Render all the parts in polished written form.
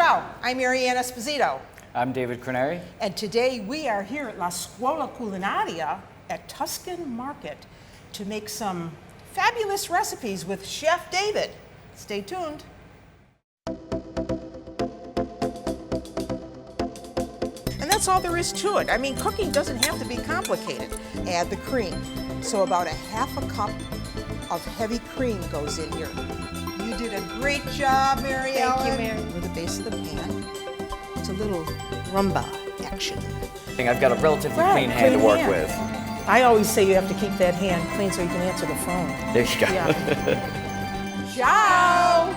Ciao, I'm Mary Ann Esposito. I'm David Craneri. And today we are here at La Scuola Culinaria at Tuscan Market to make some fabulous recipes with Chef David. Stay tuned. And that's all there is to it. I mean, cooking doesn't have to be complicated. Add the cream. So about a half a cup of heavy cream goes in here. You did a great job, Mary Ellen. Thank you, Mary. With the base of the pan. It's a little rumba action. I've got a relatively clean hand to work with. I always say you have to keep that hand clean so you can answer the phone. There you go. Yeah. Ciao!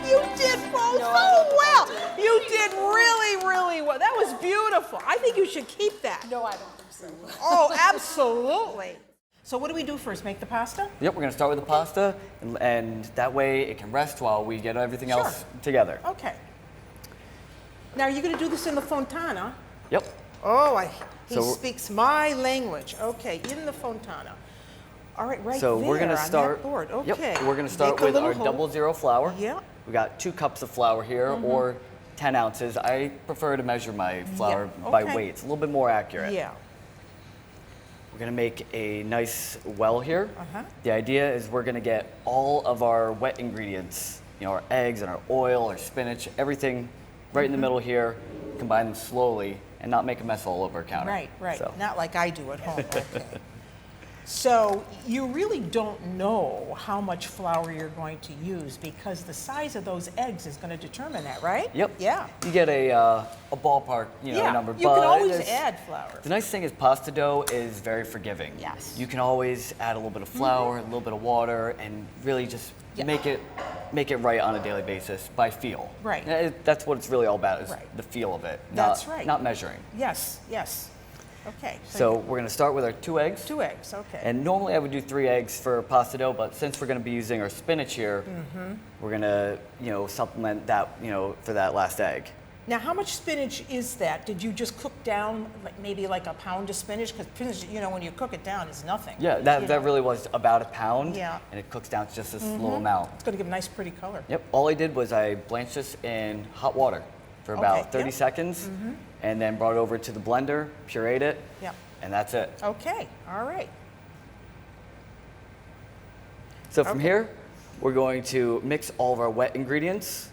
You did both so well. You did really, really well. That was beautiful. I think you should keep that. No, I don't think so. Oh, absolutely. So what do we do first? Make the pasta? Yep, we're gonna start with the pasta, and that way it can rest while we get everything else together. Okay. Now you're gonna do this in the fontana? Yep. Oh, he speaks my language. Okay, in the fontana. All right, right so there we're gonna on start. that board. Okay. Yep, we're gonna start Make a with little our hole. 00 flour. Yeah. We got 2 cups of flour here, or 10 ounces. I prefer to measure my flour by weight. It's a little bit more accurate. Yeah. We're gonna make a nice well here. The idea is we're gonna get all of our wet ingredients, our eggs and our oil, our spinach, everything right in the middle here, combine them slowly and not make a mess all over our counter. Right, right. So. Not like I do at home. Okay. So you really don't know how much flour you're going to use because the size of those eggs is going to determine that, right? Yep. Yeah. You get a ballpark, number. You can always add flour. The nice thing is pasta dough is very forgiving. Yes. You can always add a little bit of flour, a little bit of water, and really just make it right on a daily basis by feel. Right. That's what it's really all about, is the feel of it. That's right. Not measuring. Yes, yes. Okay. So we're going to start with our 2 eggs. 2 eggs, okay. And normally I would do 3 eggs for pasta dough, but since we're going to be using our spinach here, we're going to, supplement that, for that last egg. Now, how much spinach is that? Did you just cook down maybe like a pound of spinach? Because spinach, when you cook it down, it's nothing. Yeah, that really was about a pound. Yeah. And it cooks down to just this little amount. It's going to give a nice, pretty color. Yep. All I did was I blanched this in hot water for about 30 seconds, and then brought it over to the blender, pureed it, and that's it. Okay. All right. So from here, we're going to mix all of our wet ingredients.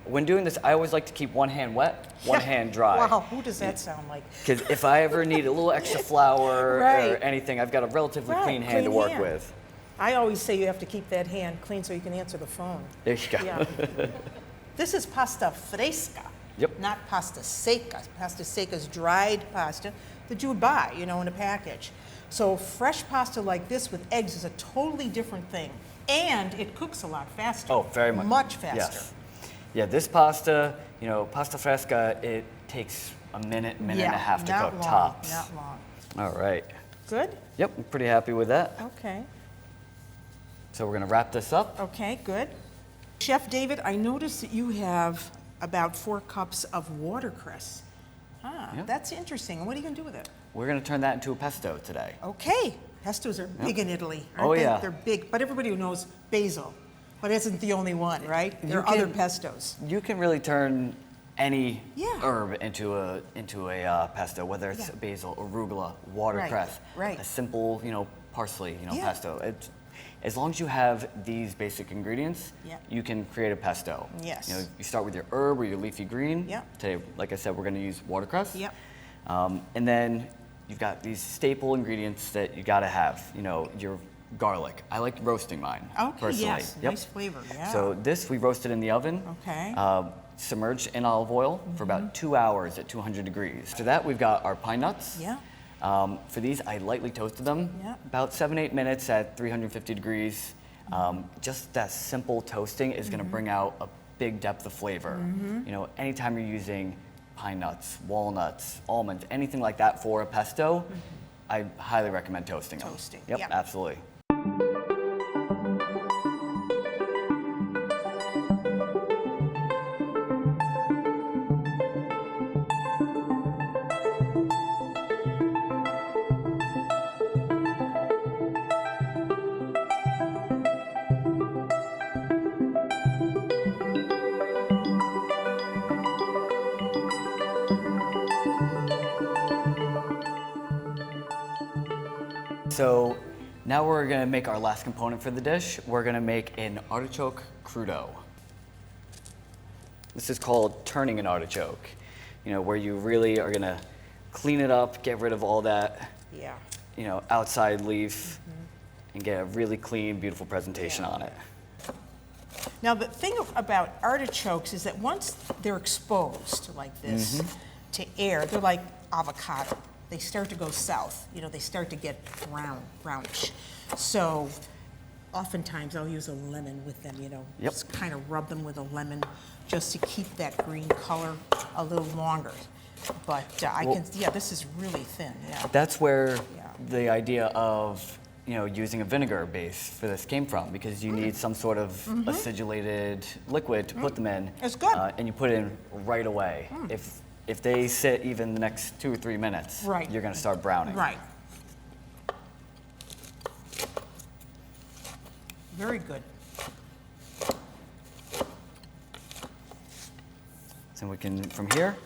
When doing this, I always like to keep one hand wet, one hand dry. Wow, who does that sound like? Because if I ever need a little extra flour or anything, I've got a relatively clean hand to work with. I always say you have to keep that hand clean so you can answer the phone. There you go. Yeah. This is pasta fresca, not pasta seca. Pasta seca is dried pasta that you would buy, in a package. So fresh pasta like this with eggs is a totally different thing. And it cooks a lot faster. Oh, very much. Much faster. Yes. Yeah, this pasta, pasta fresca, it takes a minute and a half to cook tops. Not long. All right. Good? Yep, I'm pretty happy with that. Okay. So we're going to wrap this up. Okay, good. Chef David, I noticed that you have about 4 cups of watercress. That's interesting. And what are you going to do with it? We're going to turn that into a pesto today. Okay. Pestos are big in Italy, aren't they? They're big, but everybody knows basil. But it isn't the only one, right? There are other pestos. You can really turn any herb into a pesto, whether it's basil, arugula, watercress, a simple, parsley, pesto. As long as you have these basic ingredients, you can create a pesto. Yes. You start with your herb or your leafy green. Yep. Today, like I said, we're going to use watercress. Yep. And then you've got these staple ingredients that you got to have. Your garlic. I like roasting mine. Okay. Personally. Yes. Nice flavor. Yeah. So this we roasted in the oven. Okay. Submerged in olive oil for about 2 hours at 200 degrees. After that, we've got our pine nuts. Yeah. For these, I lightly toasted them, about 7-8 minutes at 350 degrees. Just that simple toasting is going to bring out a big depth of flavor. Anytime you're using pine nuts, walnuts, almonds, anything like that for a pesto, I highly recommend toasting them. Yep, absolutely. So now we're gonna make our last component for the dish. We're gonna make an artichoke crudo. This is called turning an artichoke, where you really are gonna clean it up, get rid of all that, outside leaf, and get a really clean, beautiful presentation on it. Now, the thing about artichokes is that once they're exposed like this to air, they're like avocado. They start to go south. They start to get brownish. So oftentimes I'll use a lemon with them, just kind of rub them with a lemon just to keep that green color a little longer. But this is really thin, That's where the idea of using a vinegar base for this came from, because you need some sort of acidulated liquid to put them in. It's good. And you put it in right away. If they sit even the next 2 or 3 minutes, you're going to start browning. Right. Very good. So we can, from here,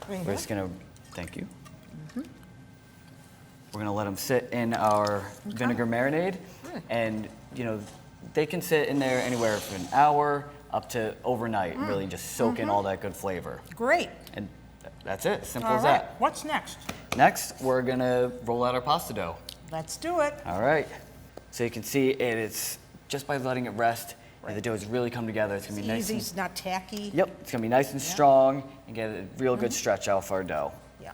we're just going to, thank you. We're going to let them sit in our vinegar marinade. And, they can sit in there anywhere from an hour up to overnight, really just soak in all that good flavor. Great. And that's it, simple as that. What's next? Next, we're going to roll out our pasta dough. Let's do it. All right. So you can see it's just by letting it rest, the dough has really come together. It's going to be nice. Easy, it's not tacky. Yep, it's going to be nice and strong and get a real good stretch out of our dough. Yeah.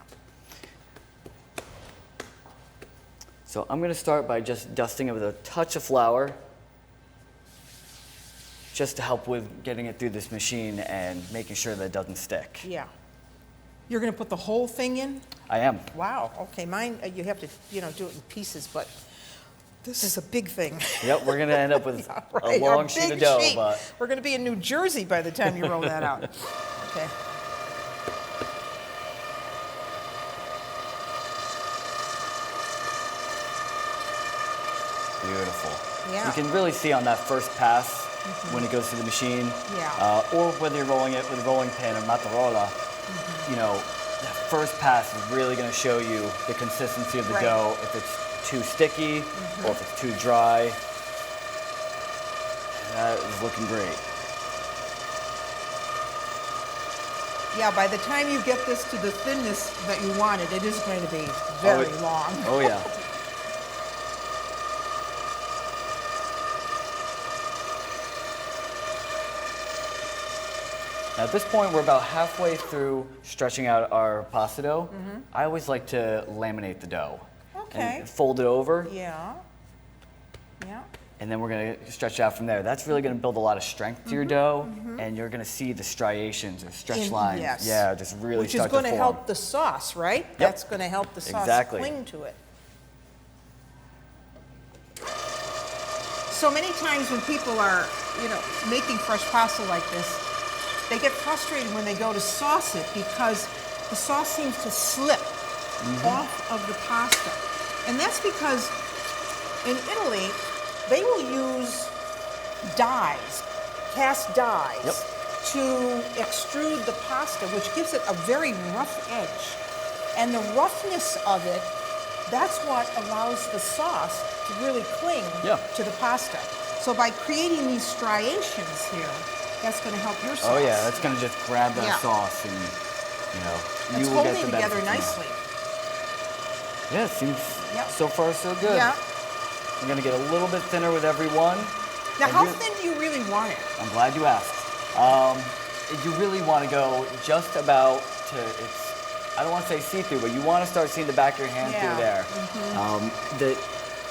So I'm going to start by just dusting it with a touch of flour, just to help with getting it through this machine and making sure that it doesn't stick. Yeah. You're going to put the whole thing in? I am. Wow. Okay, mine, you have to, do it in pieces, but this is a big thing. Yep, we're going to end up with a long sheet of dough. But we're going to be in New Jersey by the time you roll that out. Okay. Beautiful. Yeah. You can really see on that first pass when it goes through the machine, or whether you're rolling it with a rolling pin or matarola, that first pass is really going to show you the consistency of the dough, if it's too sticky or if it's too dry. That is looking great. Yeah, by the time you get this to the thinness that you wanted, it is going to be very long. Oh, yeah. Now at this point, we're about halfway through stretching out our pasta dough. I always like to laminate the dough. Okay. And fold it over. Yeah. Yeah. And then we're going to stretch it out from there. That's really going to build a lot of strength to your dough, and you're going to see the striations or stretch lines. Yes. Yeah, just really start to form. Which is going to help the sauce, right? Yep. That's going to help the sauce cling to it. So many times when people are, making fresh pasta like this, they get frustrated when they go to sauce it because the sauce seems to slip off of the pasta. And that's because in Italy, they will use dies, cast dies, to extrude the pasta, which gives it a very rough edge. And the roughness of it, that's what allows the sauce to really cling to the pasta. So by creating these striations here, that's going to help your sauce. Oh yeah, that's going to just grab that sauce and, it's you will get the holding together nicely. Yeah, it seems so far so good. Yeah. I'm going to get a little bit thinner with every one. Now, how thin do you really want it? I'm glad you asked. You really want to go just about to, I don't want to say see-through, but you want to start seeing the back of your hand through there.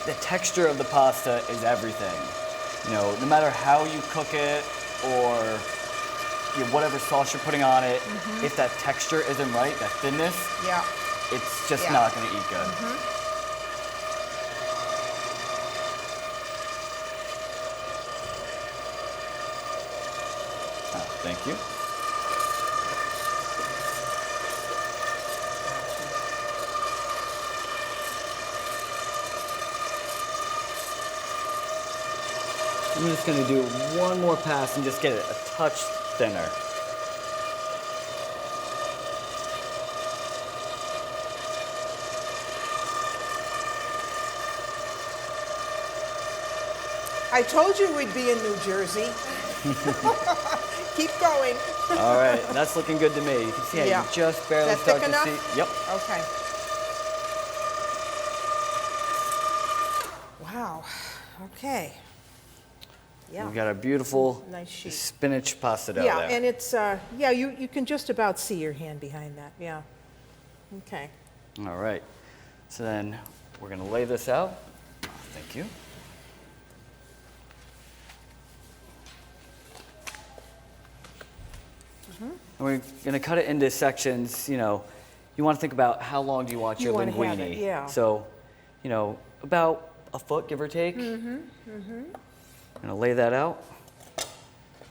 The texture of the pasta is everything. No matter how you cook it or whatever sauce you're putting on it, if that texture isn't right, that thinness, it's just not going to eat good. Thank you. I'm just going to do one more pass and just get it a touch thinner. I told you we'd be in New Jersey. Keep going. All right, that's looking good to me. You can see how you just barely start to see. Yep. Okay. Wow. Okay. Yeah. We've got a beautiful nice sheet. spinach pasta dough there. And it's, you can just about see your hand behind that. Yeah. Okay. All right. So then we're going to lay this out. Thank you. And we're going to cut it into sections. You know, you want to think about how long do you want your linguine. Yeah. So, you know, about a foot, give or take. I'm going to lay that out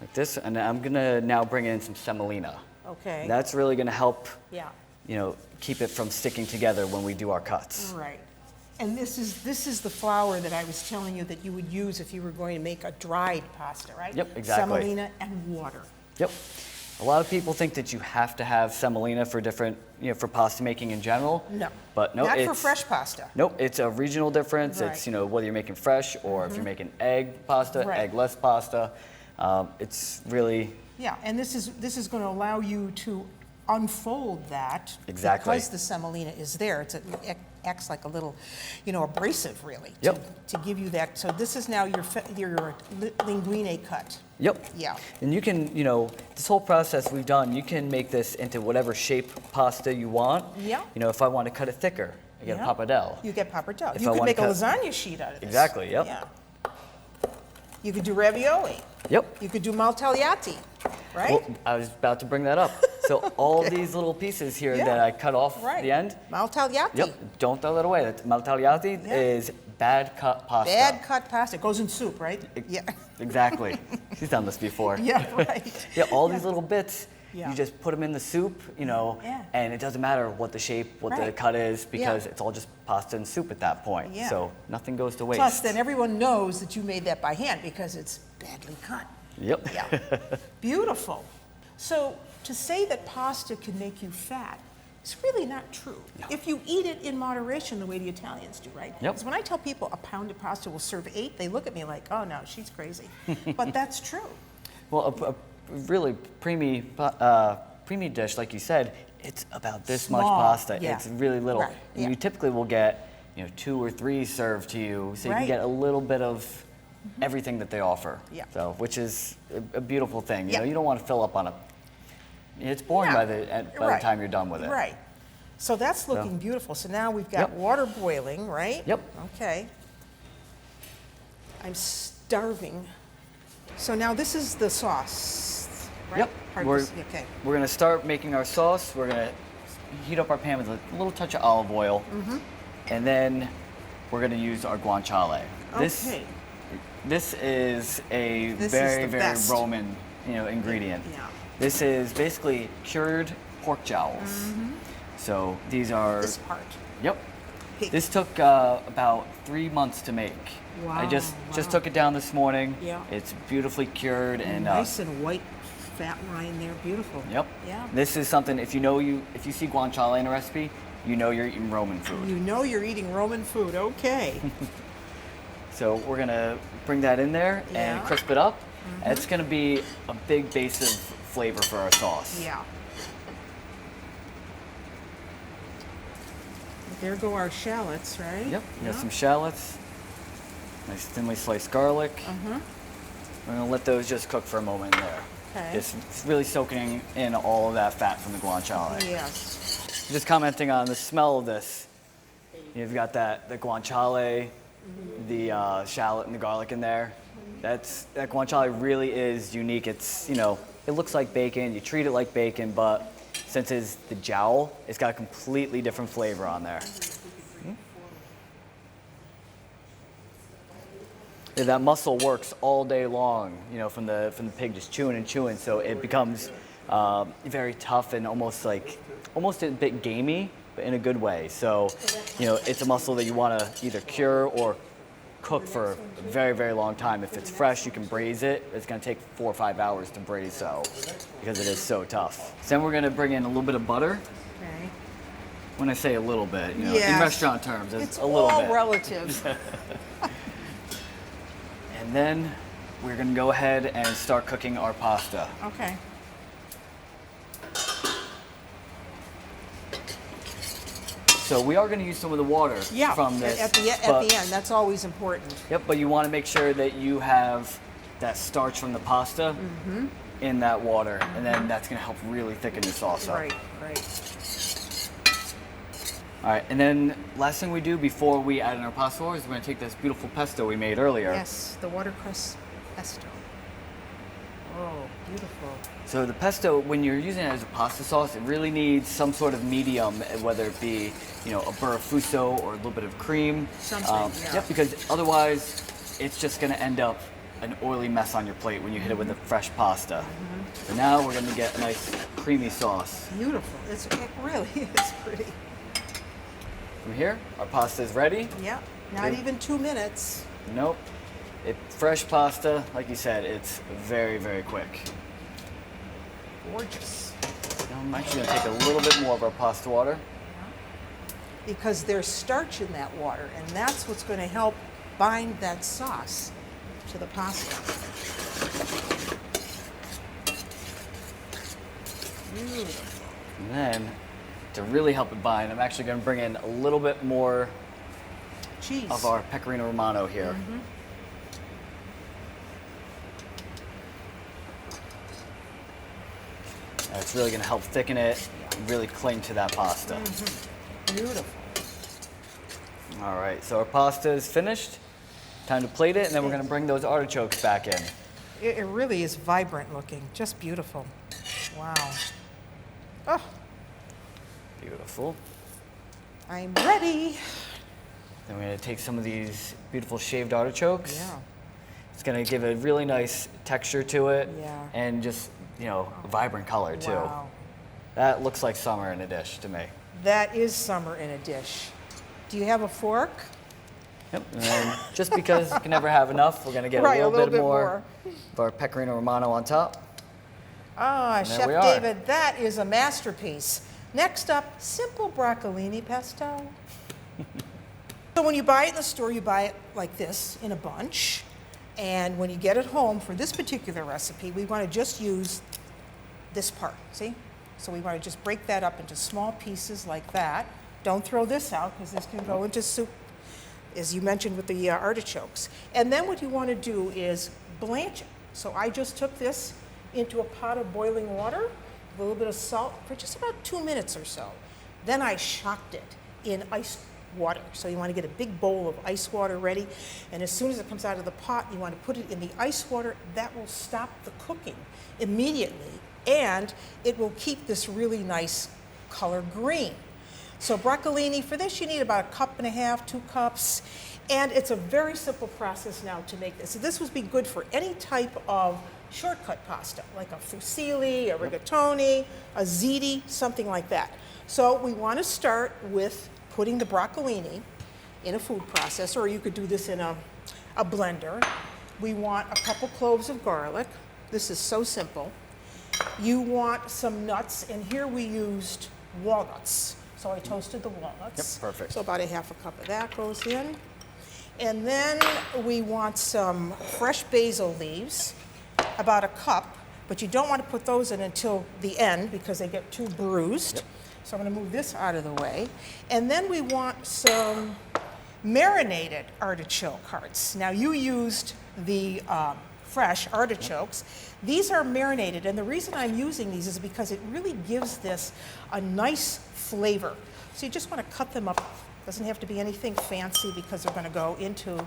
like this, and I'm going to now bring in some semolina. Okay. That's really going to help, Yeah. you know, keep it from sticking together when we do our cuts. Right. And this is the flour that I was telling you that you would use if you were going to make a dried pasta, right? Yep, exactly. Semolina and water. Yep. A lot of people think that you have to have semolina for different, you know, for pasta making in general. No. But no, Not it's for fresh pasta. Nope, it's a regional difference. Right. It's, you know, whether you're making fresh or if you're making egg pasta, Right. eggless pasta. It's really Yeah, and this is going to allow you to unfold that. Exactly. Because the semolina is there. It acts like a little, you know, abrasive, really. Yep. To give you that. So this is now your linguine cut. Yep. Yeah. And you can, you know, this whole process we've done, you can make this into whatever shape pasta you want. Yeah. You know, if I want to cut it thicker, I get a pappardelle. You get pappardelle. If You I could wanna make a cut- lasagna sheet out of this. Exactly, yep. Yeah. You could do ravioli. Yep. You could do maltagliati, right? Well, I was about to bring that up. So all these little pieces here Yeah. that I cut off Right. the end. Maltagliati. Yep. Don't throw that away. That maltagliati Yeah. is bad cut pasta. Bad cut pasta. It goes in soup, right? Yeah. Exactly. She's done this before. Yeah, right. Yeah, all these little bits, Yeah. you just put them in the soup, you know, Yeah. and it doesn't matter what the shape, what the Right. cut is, because Yeah. it's all just pasta and soup at that point. Yeah. So nothing goes to waste. Plus, then everyone knows that you made that by hand because it's badly cut. Yep. Yeah. Beautiful. So to say that pasta can make you fat is really not true. No. If you eat it in moderation the way the Italians do, right? Yep. Because when I tell people a pound of pasta will serve 8, they look at me like, oh no, she's crazy. But that's true. Well, a really preemie dish, like you said, it's about this much Small, pasta. yeah. It's really little. Right, And yeah. you typically will get, you know, 2 or 3 served to you, so you can Right. get a little bit of everything that they offer. Yeah. So, which is a beautiful thing. You Yeah. know, you don't want to fill up on a. It's boring Yeah. by the Right. time you're done with it. Right. So that's looking beautiful. So now we've got Yep. water boiling, right? Yep. Okay. I'm starving. So now this is the sauce, right? Yep. Pardon me. Okay. We're gonna start making our sauce. We're gonna heat up our pan with a little touch of olive oil, and then we're gonna use our guanciale. Okay. This is a This is very, the very best. Roman, you know, ingredient. Yeah. This is basically cured pork jowls. So these are. This part. Yep. Hey. This took about 3 months to make. I Wow, just wow. took it down this morning. Yeah. It's beautifully cured and. Nice and white fat line there. Beautiful. Yep. Yeah. This is something, if you see guanciale in a recipe, you know you're eating Roman food. You know you're eating Roman food. Okay. So we're gonna bring that in there Yeah. and crisp it up. And it's gonna be a big base of flavor for our sauce. Yeah. There go our shallots, right? Yep. We got Yeah. some shallots, nice thinly sliced garlic. We're gonna let those just cook for a moment in there. Okay. Just really soaking in all of that fat from the guanciale. Yes. Just commenting on the smell of this. You've got the guanciale, the shallot and the garlic in there. That guanciale really is unique. It's, you know, it looks like bacon. You treat it like bacon, but since it's the jowl, it's got a completely different flavor on there. Yeah, that muscle works all day long, you know, from the pig just chewing and chewing. So it becomes very tough and almost a bit gamey, but in a good way. So, you know, it's a muscle that you want to either cure or cook for a very, very long time. If it's fresh, you can braise it. It's going to take 4 or 5 hours to braise, so because it is so tough. So then we're going to bring in a little bit of butter. Okay. When I say a little bit, you know, in Yes. restaurant terms, it's a little all bit. relative. And And then we're gonna go ahead and start cooking our pasta. Okay. So we are gonna use some of the water from this. At the end, that's always important. Yep, but you wanna make sure that you have that starch from the pasta in that water, and then that's gonna help really thicken your sauce up. Right. All right, and then last thing we do before we add in our pasta is we're gonna take this beautiful pesto we made earlier. Yes, the watercress pesto. Oh, beautiful. So the pesto, when you're using it as a pasta sauce, it really needs some sort of medium, whether it be, a burro fuso or a little bit of cream. Something, Yep, because otherwise it's just gonna end up an oily mess on your plate when you hit it with the fresh pasta. So now we're gonna get a nice creamy sauce. Beautiful. It really is pretty. From here, our pasta is ready. Yeah, not even 2 minutes. Nope. Fresh pasta, like you said, it's very, very quick. Gorgeous. Now I'm actually gonna take a little bit more of our pasta water. Because there's starch in that water, and that's what's going to help bind that sauce to the pasta. Beautiful. And then, to really help it bind, I'm actually going to bring in a little bit more cheese of our pecorino romano here. It's really going to help thicken it and really cling to that pasta. Beautiful. All right, so our pasta is finished. Time to plate it, and then we're going to bring those artichokes back in. It really is vibrant looking, just beautiful. Wow. Oh, Beautiful. I'm ready. Then we're going to take some of these beautiful shaved artichokes. Yeah. It's going to give a really nice texture to it, Yeah. and just, vibrant color too. Wow. That looks like summer in a dish to me. That is summer in a dish. Do you have a fork? Yep. And then just because you can never have enough, we're going to get Right, a little bit more of our pecorino romano on top. Ah, there Chef we are. David, that is a masterpiece. Next up, simple broccolini pesto. So when you buy it in the store, you buy it like this in a bunch. And when you get it home for this particular recipe, we want to just use this part, see? So we want to just break that up into small pieces like that. Don't throw this out because this can go into soup, as you mentioned with the artichokes. And then what you want to do is blanch it. So I just took this into a pot of boiling water, a little bit of salt for just about 2 minutes or so. Then I shocked it in ice water. So you want to get a big bowl of ice water ready, and as soon as it comes out of the pot, you want to put it in the ice water. That will stop the cooking immediately, and it will keep this really nice color green. So broccolini, for this you need about 1.5 cups, 2 cups, and it's a very simple process now to make this. So this would be good for any type of shortcut pasta, like a fusilli, a rigatoni, a ziti, something like that. So we want to start with putting the broccolini in a food processor, or you could do this in a blender. We want a couple cloves of garlic. This is so simple. You want some nuts, and here we used walnuts. So I toasted the walnuts. Yep, perfect. So about 1/2 cup of that goes in. And then we want some fresh basil leaves, about 1 cup, but you don't want to put those in until the end because they get too bruised. Yep. So I'm going to move this out of the way. And then we want some marinated artichoke hearts. Now you used the fresh artichokes. These are marinated, and the reason I'm using these is because it really gives this a nice flavor. So you just want to cut them up. Doesn't have to be anything fancy because they're going to go into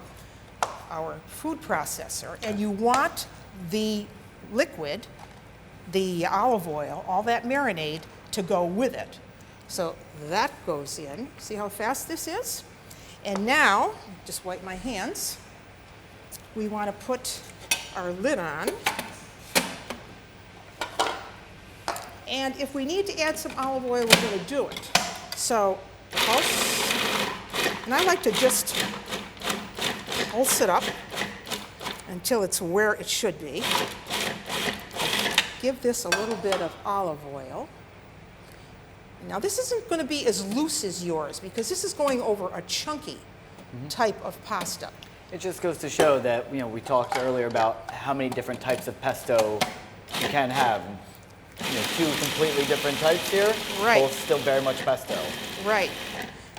our food processor. And you want the liquid, the olive oil, all that marinade to go with it. So that goes in. See how fast this is? And now, just wipe my hands. We want to put our lid on. And if we need to add some olive oil, we're going to do it. So pulse, and I like to just pulse it up until it's where it should be. Give this a little bit of olive oil. Now this isn't going to be as loose as yours because this is going over a chunky type of pasta. It just goes to show that, you know, we talked earlier about how many different types of pesto you can have. You know, 2 completely different types here, Right. both still very much pesto. Right.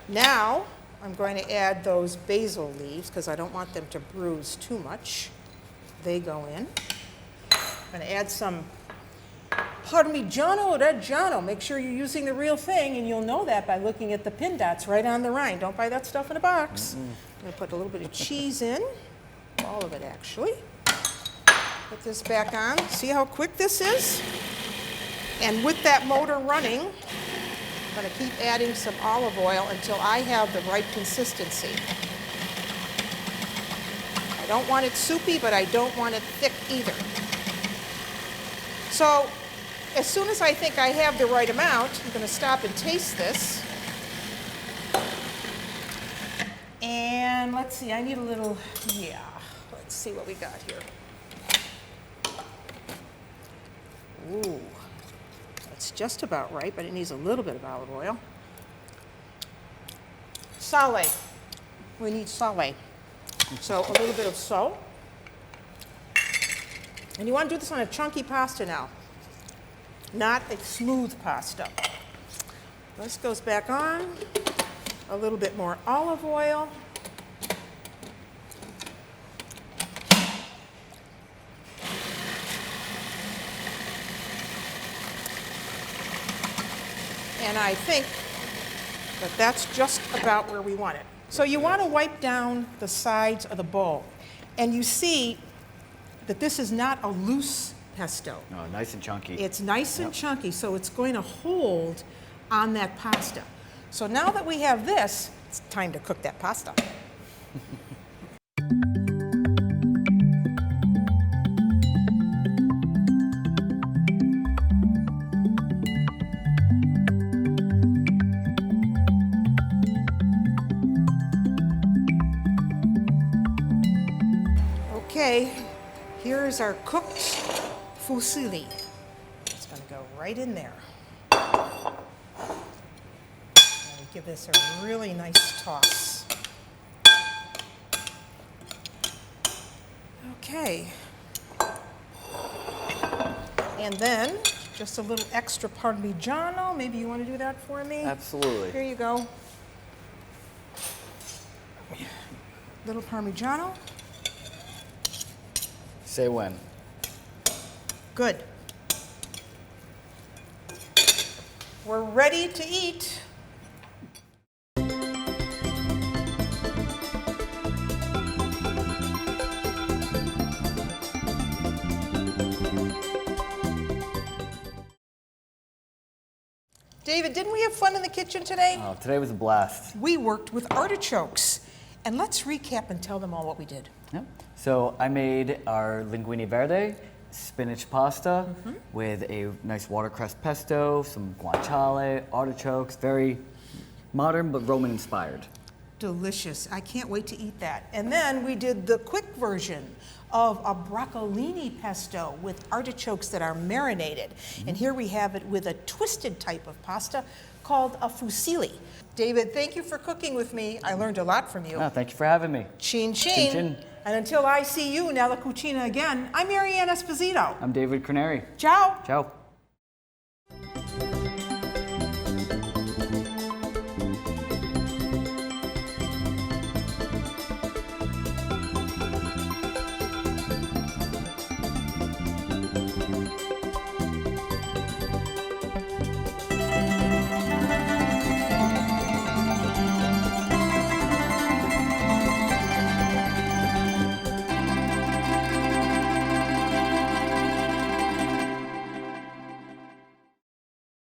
Now, I'm going to add those basil leaves because I don't want them to bruise too much. They go in. I'm going to add some Parmigiano Reggiano. Make sure you're using the real thing, and you'll know that by looking at the pin dots right on the rind. Don't buy that stuff in a box. I'm going to put a little bit of cheese in, all of it actually. Put this back on. See how quick this is? And with that motor running, I'm going to keep adding some olive oil until I have the right consistency. I don't want it soupy, but I don't want it thick either. So, as soon as I think I have the right amount, I'm going to stop and taste this. And let's see, I need a little, let's see what we got here. Ooh, that's just about right, but it needs a little bit of olive oil. Sale. We need sale. So a little bit of salt. And you want to do this on a chunky pasta now, not a smooth pasta. This goes back on. A little bit more olive oil. And I think that that's just about where we want it. So you want to wipe down the sides of the bowl. And you see that this is not a loose pesto. Oh, nice and chunky. It's nice and chunky, so it's going to hold on that pasta. So now that we have this, it's time to cook that pasta. Okay, here's our cooked fusilli. It's going to go right in there. And we give this a really nice toss. Okay. And then just a little extra Parmigiano. Maybe you want to do that for me? Absolutely. Here you go. Little Parmigiano. Say when. Good. We're ready to eat. David, didn't we have fun in the kitchen today? Oh, today was a blast. We worked with artichokes. And let's recap and tell them all what we did. Yep. So I made our linguine verde, spinach pasta with a nice watercress pesto, some guanciale, artichokes, very modern but Roman inspired. Delicious. I can't wait to eat that. And then we did the quick version of a broccolini pesto with artichokes that are marinated. And here we have it with a twisted type of pasta called a fusilli. David, thank you for cooking with me. I learned a lot from you. Oh, thank you for having me. Chin chin. Chin chin. And until I see you, Nella Cucina again, I'm Mary Ann Esposito. I'm David Craneri. Ciao. Ciao.